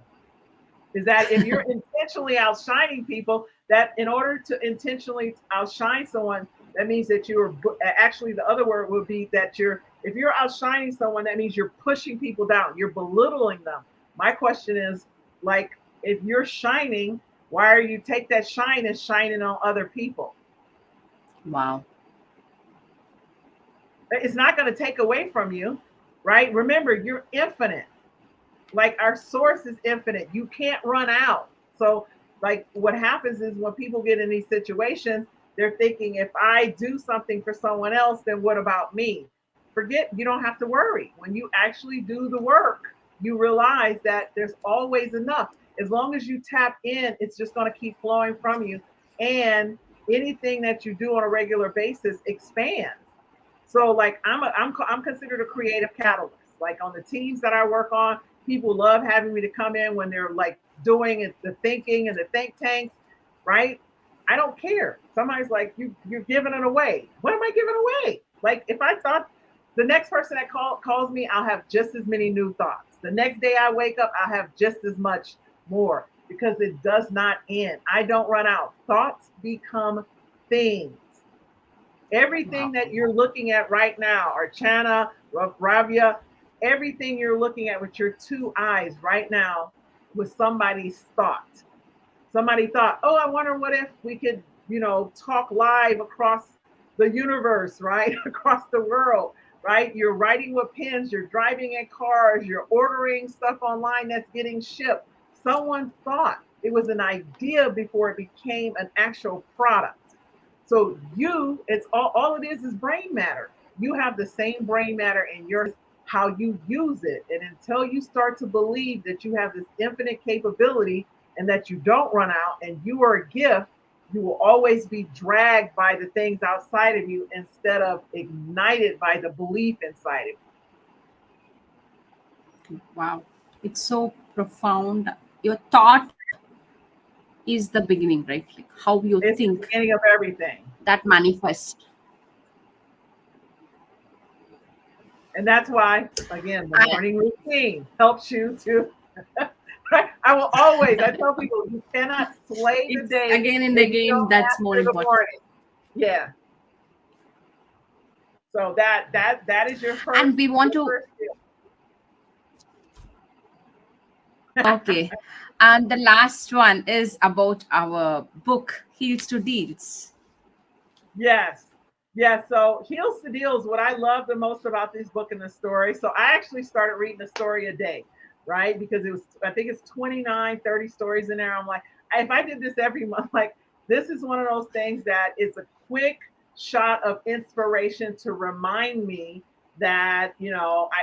Is that if you're intentionally outshining people, that in order to intentionally outshine someone, that means that you're actually the other word would be that if you're outshining someone, that means you're pushing people down, you're belittling them. My question is, like, if you're shining, why are you take that shine and shining on other people? Wow. It's not going to take away from you, right? Remember, you're infinite. Like our source is infinite. You can't run out. So, like, what happens is when people get in these situations, they're thinking, if I do something for someone else, then what about me? Forget, you don't have to worry. When you actually do the work, you realize that there's always enough. As long as you tap in, it's just going to keep flowing from you. And anything that you do on a regular basis expands. So like I'm considered a creative catalyst. Like on the teams that I work on, people love having me to come in when they're like doing it, the thinking and the think tanks, right? I don't care. Somebody's like, you're giving it away. What am I giving away? Like if I thought the next person that calls me, I'll have just as many new thoughts. The next day I wake up, I'll have just as much more because it does not end. I don't run out. Thoughts become things. Everything Wow. that you're looking at right now, Archana, Ravya, everything you're looking at with your two eyes right now was somebody's thought. Somebody thought, oh, I wonder what if we could, talk live across the universe, right? Across the world, right? You're writing with pens, you're driving in cars, you're ordering stuff online that's getting shipped. Someone thought it was an idea before it became an actual product. So it's all it is brain matter. You have the same brain matter in your how you use it. And until you start to believe that you have this infinite capability and that you don't run out and you are a gift, you will always be dragged by the things outside of you instead of ignited by the belief inside of Wow. It's so profound. Your thought is the beginning, right? Like how you you. It's the think, beginning of everything. that manifests. And that's why, again, the I, morning routine helps you to. I tell people, you cannot slay the it's day again and if you again, don't that's more master the important. morning. Yeah. So that is your And first we want your to, first skill. okay. And the last one is about our book, Heels to Deals. Yes. Yeah. So Heels to Deals, what I love the most about this book and the story. So I actually started reading a story a day, right? Because I think it's 29, 30 stories in there. I'm like, if I did this every month, like this is one of those things that is a quick shot of inspiration to remind me that,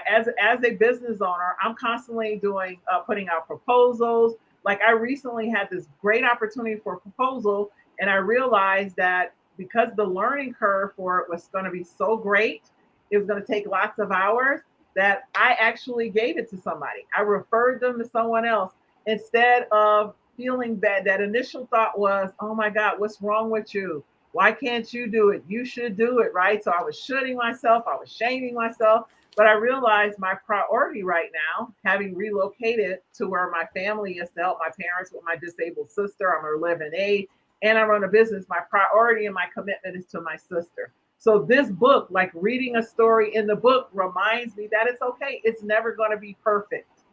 as a business owner, I'm constantly doing, putting out proposals. Like I recently had this great opportunity for a proposal and I realized that because the learning curve for it was going to be so great, it was going to take lots of hours that I actually gave it to somebody. I referred them to someone else instead of feeling bad. That initial thought was, oh my God, what's wrong with you? Why can't you do it? You should do it, right? So I was shooting myself, I was shaming myself. But I realized my priority right now, having relocated to where my family is to help my parents with my disabled sister, I'm a live-in aid, and I run a business, my priority and my commitment is to my sister. So this book, like reading a story in the book, reminds me that it's okay. It's never going to be perfect,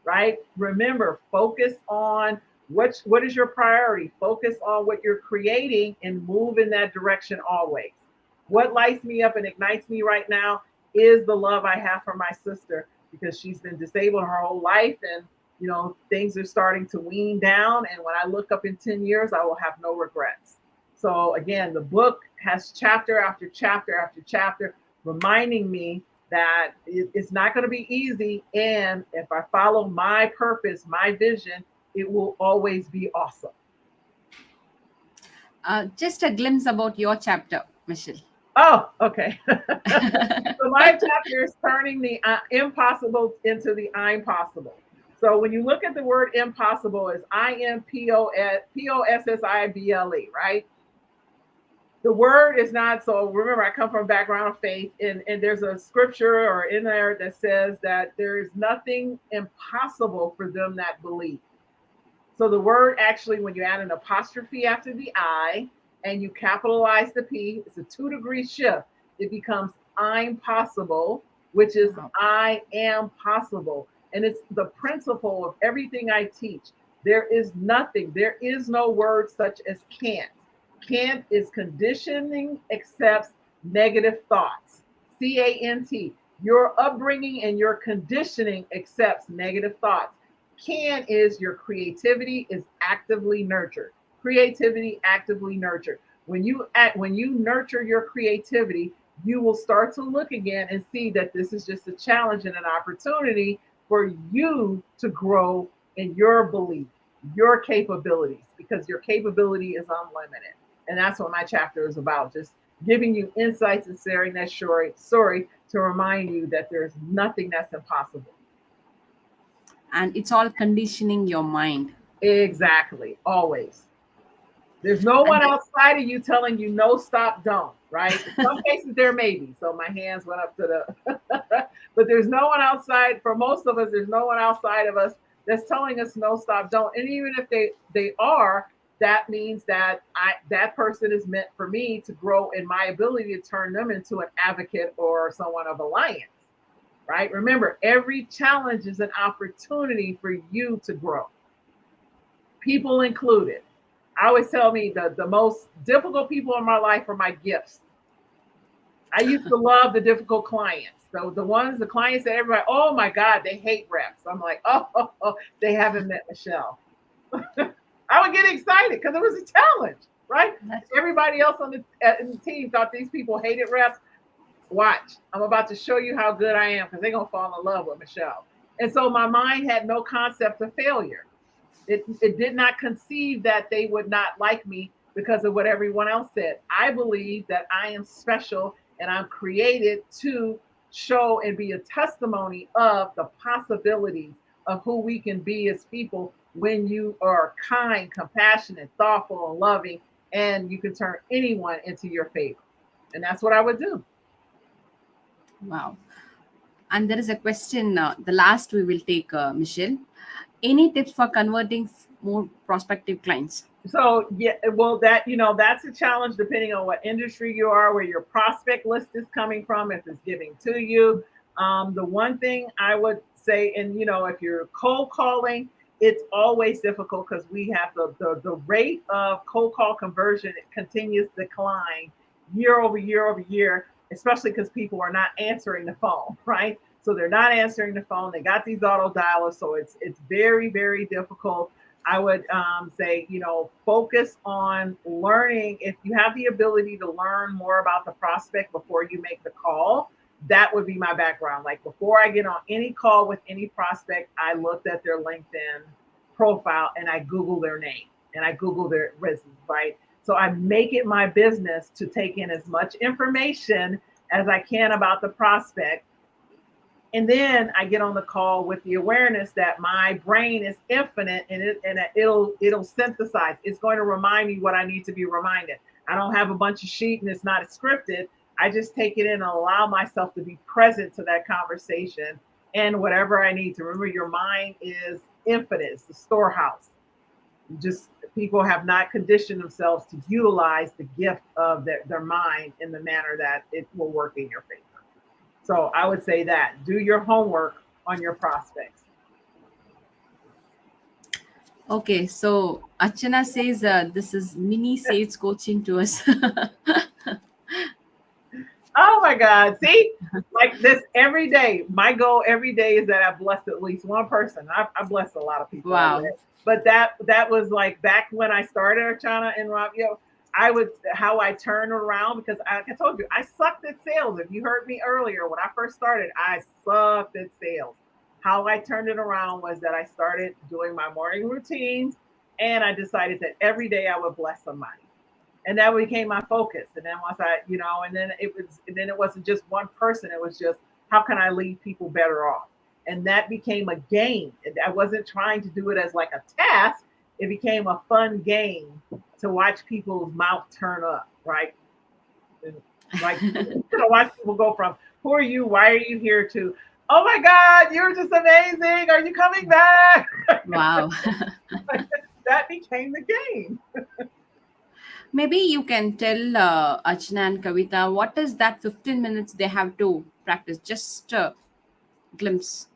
right? Remember, focus on what is your priority. Focus on what you're creating and move in that direction always. What lights me up and ignites me right now is the love I have for my sister because she's been disabled her whole life and things are starting to wean down. And when I look up in 10 years, I will have no regrets. So again, the book has chapter after chapter after chapter reminding me that it's not going to be easy. And if I follow my purpose, my vision, it will always be awesome. Just a glimpse about your chapter, Michelle. Oh, okay. So my chapter is turning the impossible into the I'm possible. So when you look at the word impossible, it's IMPOSSIBLE, right? The word is not, so remember I come from a background of faith and there's a scripture or in there that says that there is nothing impossible for them that believe. So the word actually, when you add an apostrophe after the I and you capitalize the P, it's a 2-degree shift. It becomes I'm possible, which is Wow. I am possible. And it's the principle of everything I teach. There is nothing, there is no word such as can't. Can't is conditioning accepts negative thoughts. CANT. Your upbringing and your conditioning accepts negative thoughts. Can is your creativity is actively nurtured. Creativity actively nurtured. When you nurture your creativity, you will start to look again and see that this is just a challenge and an opportunity for you to grow in your belief, your capabilities, because your capability is unlimited. And that's what my chapter is about. Just giving you insights and sharing that story to remind you that there's nothing that's impossible. And it's all conditioning your mind. Exactly. Always. There's no And one outside of you telling you no, stop, don't, right? In some cases there may be. So my hands went up to the but there's no one outside. For most of us, there's no one outside of us that's telling us no, stop, don't. And even if they are, that means that that person is meant for me to grow in my ability to turn them into an advocate or someone of alliance, right? Remember, every challenge is an opportunity for you to grow, people included. I always tell me the most difficult people in my life are my gifts. I used to love the difficult clients. So the clients that everybody, oh my God, they hate reps. I'm like, they haven't met Meshell. I would get excited because it was a challenge, right? That's Everybody else on in the team thought these people hated reps. Watch, I'm about to show you how good I am because they're gonna fall in love with Meshell. And so my mind had no concept of failure. It did not conceive that they would not like me because of what everyone else said. I believe that I am special and I'm created to show and be a testimony of the possibilities of who we can be as people when you are kind, compassionate, thoughtful, and loving, and you can turn anyone into your favor. And that's what I would do. wow. And there is a question, the last we will take, Michelle. Any tips for converting more prospective clients? So yeah, well, that that's a challenge depending on what industry you are, where your prospect list is coming from, if it's giving to you. The one thing I would say, and if you're cold calling, it's always difficult because we have the rate of cold call conversion, it continues to decline year over year over year, especially because people are not answering the phone, right? So they're not answering the phone. They got these auto dialers, so it's very, very difficult. I would say, focus on learning. If you have the ability to learn more about the prospect before you make the call, that would be my background. Like before I get on any call with any prospect, I looked at their LinkedIn profile and I Google their name and I Google their resume, right? So I make it my business to take in as much information as I can about the prospect, and then I get on the call with the awareness that my brain is infinite and it'll synthesize. It's going to remind me what I need to be reminded. I don't have a bunch of sheet and it's not scripted. I just take it in and allow myself to be present to that conversation and whatever I need to. Remember, your mind is infinite. It's the storehouse. Just people have not conditioned themselves to utilize the gift of their mind in the manner that it will work in your favor. So I would say that do your homework on your prospects. Okay, so Archana says this is mini sales coaching to us. Oh my God. See, like this every day. My goal every day is that I bless at least one person. I bless a lot of people Wow. already. But that was like back when I started Archana and Rob, I would how I turned around because I told you I sucked at sales. If you heard me earlier, when I first started, I sucked at sales. How I turned it around was that I started doing my morning routines and I decided that every day I would bless somebody. And that became my focus. And then once and then it wasn't just one person, it was just how can I leave people better off? And that became a game. I wasn't trying to do it as like a task. It became a fun game to watch people's mouth turn up, right? And like watch people go from who are you? Why are you here? To oh my God, you're just amazing. Are you coming back? Wow. That became the game. Maybe you can tell Archana and Kavita what is that 15 minutes they have to practice? Just a glimpse.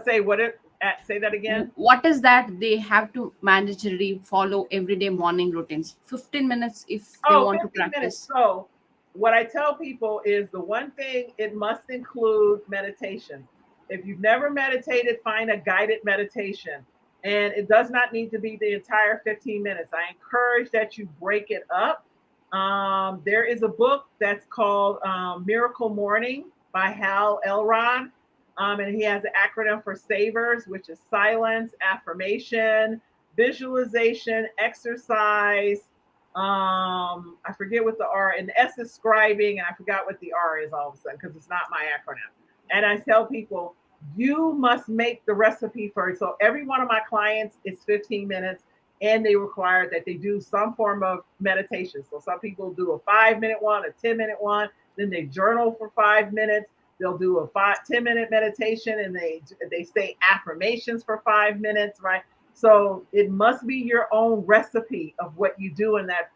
Say that again. What is that they have to mandatorily follow everyday morning routines? 15 minutes if they Oh, want to 15 minutes. practice. So, what I tell people is the one thing it must include meditation. If you've never meditated, find a guided meditation. And it does not need to be the entire 15 minutes. I encourage that you break it up. There is a book that's called Miracle Morning by Hal Elrod. And he has an acronym for SAVERS, which is silence, affirmation, visualization, exercise, I forget what the R and the S is scribing, and I forgot what the R is all of a sudden because it's not my acronym. And I tell people, you must make the recipe for it. So every one of my clients is 15 minutes, and they require that they do some form of meditation. So some people do a 5-minute one, a 10-minute one, then they journal for 5 minutes. They'll do a 10-minute meditation, and they say affirmations for 5 minutes, right? So it must be your own recipe of what you do in that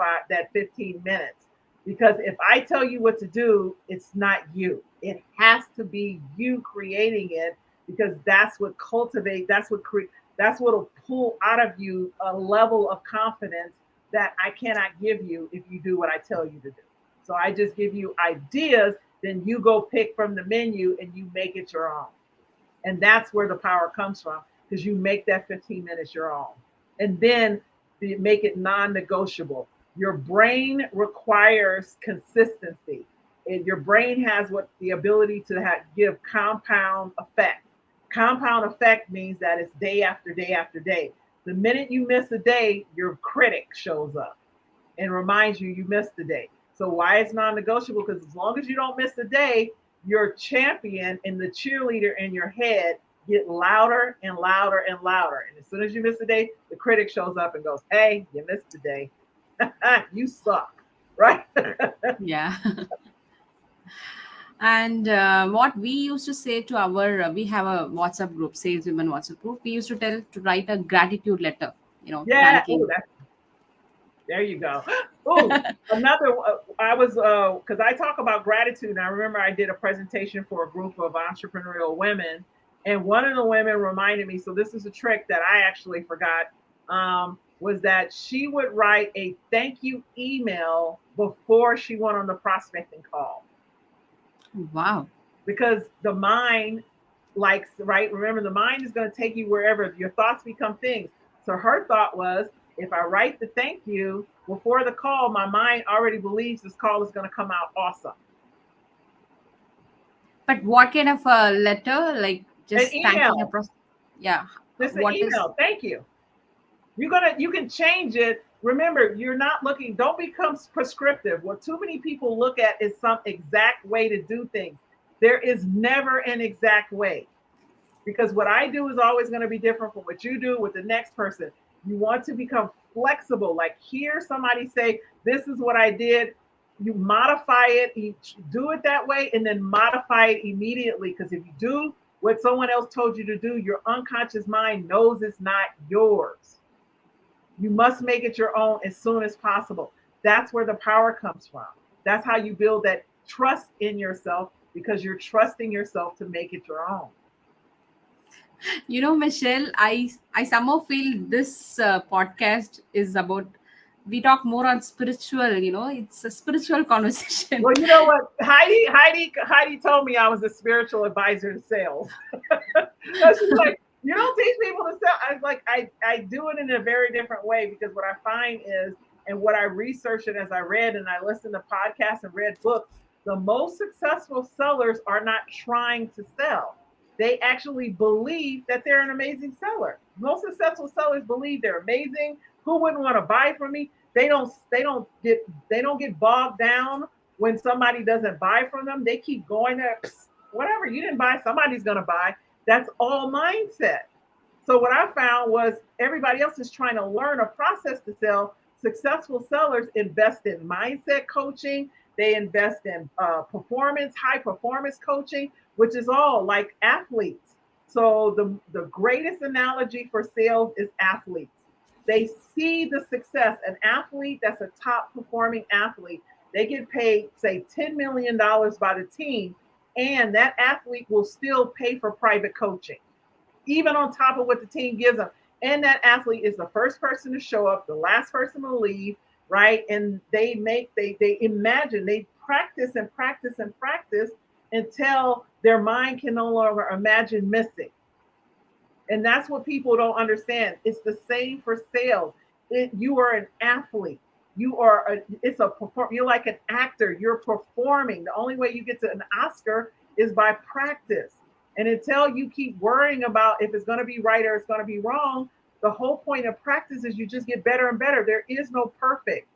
15 minutes. Because if I tell you what to do, it's not you. It has to be you creating it, because that's what cultivate, that's what'll pull out of you a level of confidence that I cannot give you if you do what I tell you to do. So I just give you ideas, then you go pick from the menu and you make it your own. And that's where the power comes from, because you make that 15 minutes your own. And then you make it non negotiable. Your brain requires consistency. And your brain has what the ability to give compound effect. Compound effect means that it's day after day after day. The minute you miss a day, your critic shows up and reminds you you missed the day. So why it's non-negotiable? Because as long as you don't miss a day, your champion and the cheerleader in your head get louder and louder and louder. And as soon as you miss a day, the critic shows up and goes, "Hey, you missed a day. You suck." Right? Yeah. And what we used to say to our, we have a WhatsApp group, Sales Women WhatsApp group. We used to tell to write a gratitude letter, Yeah. Oh, thanking. there you go. Oh, another. I was because I talk about gratitude, and I remember I did a presentation for a group of entrepreneurial women, and one of the women reminded me. So this is a trick that I actually forgot. Was that she would write a thank you email before she went on the prospecting call, Wow. because the mind likes, right. Remember, the mind is going to take you wherever your thoughts become things. So her thought was, if I write the thank you before the call, my mind already believes this call is going to come out awesome. But what kind of a letter? Like An just thanking a email, pros? Yeah. just an What is? email. Thank you. You can change it. Remember, you're not looking, don't become prescriptive. What too many people look at is some exact way to do things. There is never an exact way, because what I do is always going to be different from what you do with the next person. You want to become flexible. Like, hear somebody say, "This is what I did." You modify it, you do it that way, and then modify it immediately. Because if you do what someone else told you to do, your unconscious mind knows it's not yours. You must make it your own as soon as possible. That's where the power comes from. That's how you build that trust in yourself, because you're trusting yourself to make it your own. Michelle, I somehow feel this podcast is about, we talk more on spiritual. It's a spiritual conversation. Well, you know what? Heidi told me I was a spiritual advisor to sales. She's like, "You don't teach people to sell." I was like, I do it in a very different way, because what I find is, and what I researched and as I read and I listened to podcasts and read books, the most successful sellers are not trying to sell. They actually believe that they're an amazing seller. Most successful sellers believe they're amazing. Who wouldn't want to buy from me? They don't get bogged down when somebody doesn't buy from them. They keep going there. Whatever, you didn't buy, somebody's going to buy. That's all mindset. So what I found was, everybody else is trying to learn a process to sell. Successful sellers invest in mindset coaching. They invest in high performance coaching, which is all like athletes. So the greatest analogy for sales is athletes. They see the success. An athlete that's a top performing athlete, they get paid, say, $10 million by the team, and that athlete will still pay for private coaching, even on top of what the team gives them. And that athlete is the first person to show up, the last person to leave, right? And they imagine, they practice and practice and practice until their mind can no longer imagine missing. And that's what people don't understand. It's the same for sales. You are an athlete. You're like an actor. You're performing. The only way you get to an Oscar is by practice. And until you keep worrying about if it's going to be right or it's going to be wrong, the whole point of practice is you just get better and better. There is no perfect.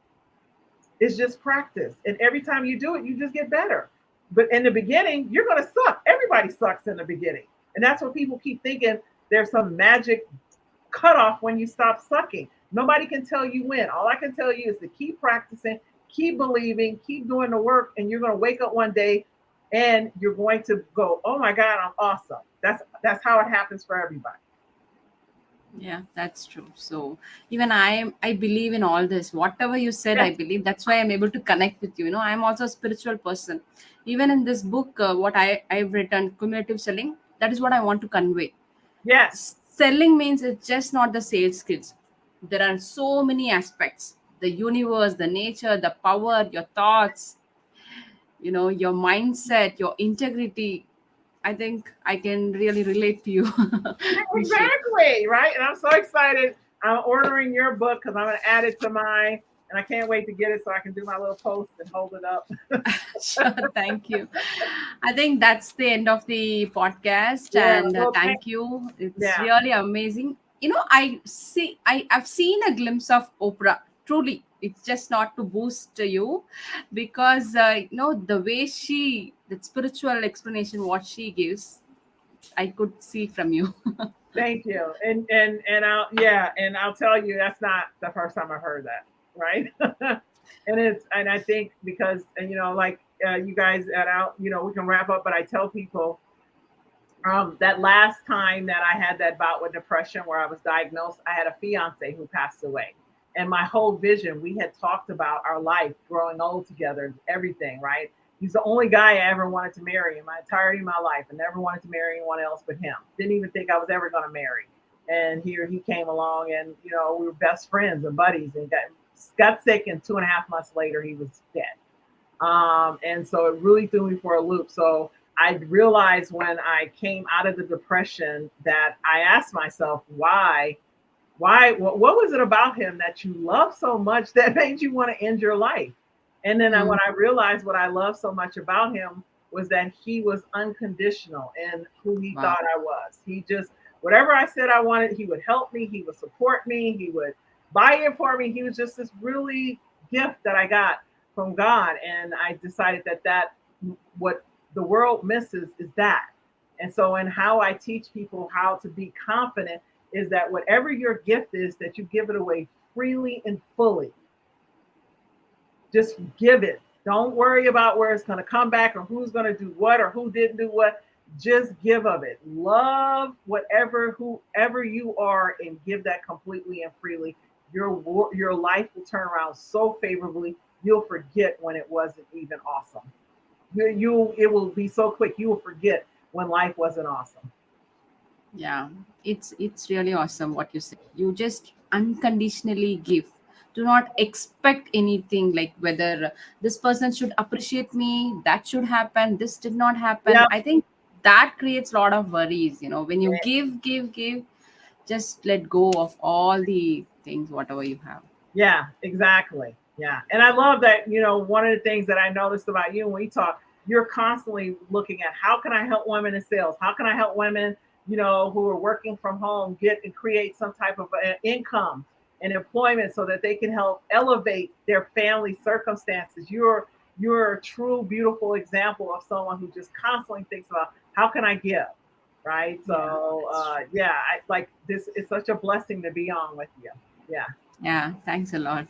It's just practice. And every time you do it, you just get better. But in the beginning, you're going to suck. Everybody sucks in the beginning. And that's what people keep thinking, there's some magic cutoff when you stop sucking. Nobody can tell you when. All I can tell you is to keep practicing, keep believing, keep doing the work, and you're going to wake up one day and you're going to go, "Oh my God, I'm awesome." That's how it happens for everybody. Yeah, that's true. So even I believe in all this. Whatever you said, I Yes, believe. That's why I'm able to connect with you. I'm also a spiritual person. Even in this book, what I've written, cumulative selling, that is what I want to convey. yes. Selling means it's just not the sales skills. There are so many aspects: the universe, the nature, the power, your thoughts, your mindset, your integrity. I think I can really relate to you, Michelle. Exactly, right? And I'm so excited. I'm ordering your book because I'm going to add it to mine. And I can't wait to get it so I can do my little post and hold it up. Sure, thank you. I think that's the end of the podcast, Yeah, and well, thank you. It's yeah, really amazing. I've seen a glimpse of Oprah. Truly, it's just not to boost you, because the way the spiritual explanation what she gives, I could see from you. thank you. And I'll tell you that's not the first time I heard that, right? And I think because and like you guys at out, we can wrap up, but I tell people that last time that I had that bout with depression where I was diagnosed, I had a fiance who passed away. And my whole vision, we had talked about our life growing old together, everything, right? He's the only guy I ever wanted to marry in my entirety of my life. I never wanted to marry anyone else but him. Didn't even think I was ever going to marry. And here he came along, and we were best friends and buddies, and got sick, and 2.5 months later he was dead. And so it really threw me for a loop. So I realized when I came out of the depression that I asked myself, why, what was it about him that you love so much that made you want to end your life? And then Mm, when I realized what I loved so much about him was that he was unconditional in who he wow. thought I was. He just, whatever I said I wanted, he would help me, he would support me, he would buy it for me. He was just this really gift that I got from God. And I decided that what the world misses is that. And so in how I teach people how to be confident is that whatever your gift is, that you give it away freely and fully. Just give it. Don't worry about where it's going to come back or who's going to do what or who didn't do what. Just give of it. Love whoever you are, and give that completely and freely. Your life will turn around so favorably. You'll forget when it wasn't even awesome. It will be so quick. You will forget when life wasn't awesome. Yeah, it's really awesome what you say. You just unconditionally give. Do not expect anything, like whether this person should appreciate me, that should happen, this did not happen. Yeah. I think that creates a lot of worries. When you give, just let go of all the things, whatever you have. Yeah, exactly. Yeah. And I love that, one of the things that I noticed about you when we talk, you're constantly looking at how can I help women in sales? How can I help women, who are working from home get and create some type of income and employment so that they can help elevate their family circumstances. You're a true, beautiful example of someone who just constantly thinks about how can I give? Right. Yeah, So that's true. yeah, I like this. It's such a blessing to be on with you. Yeah. Yeah, thanks a lot.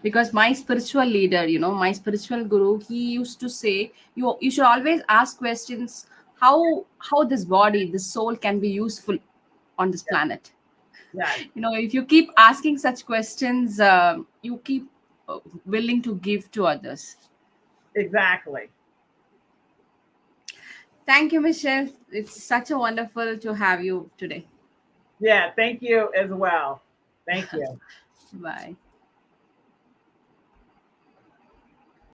Because my spiritual leader, my spiritual guru, he used to say, you should always ask questions, how this body, this soul can be useful on this Yeah. planet. Yeah, If you keep asking such questions, you keep willing to give to others. exactly. Thank you, Michelle. It's such a wonderful to have you today. Yeah, thank you as well. Thank you. Bye.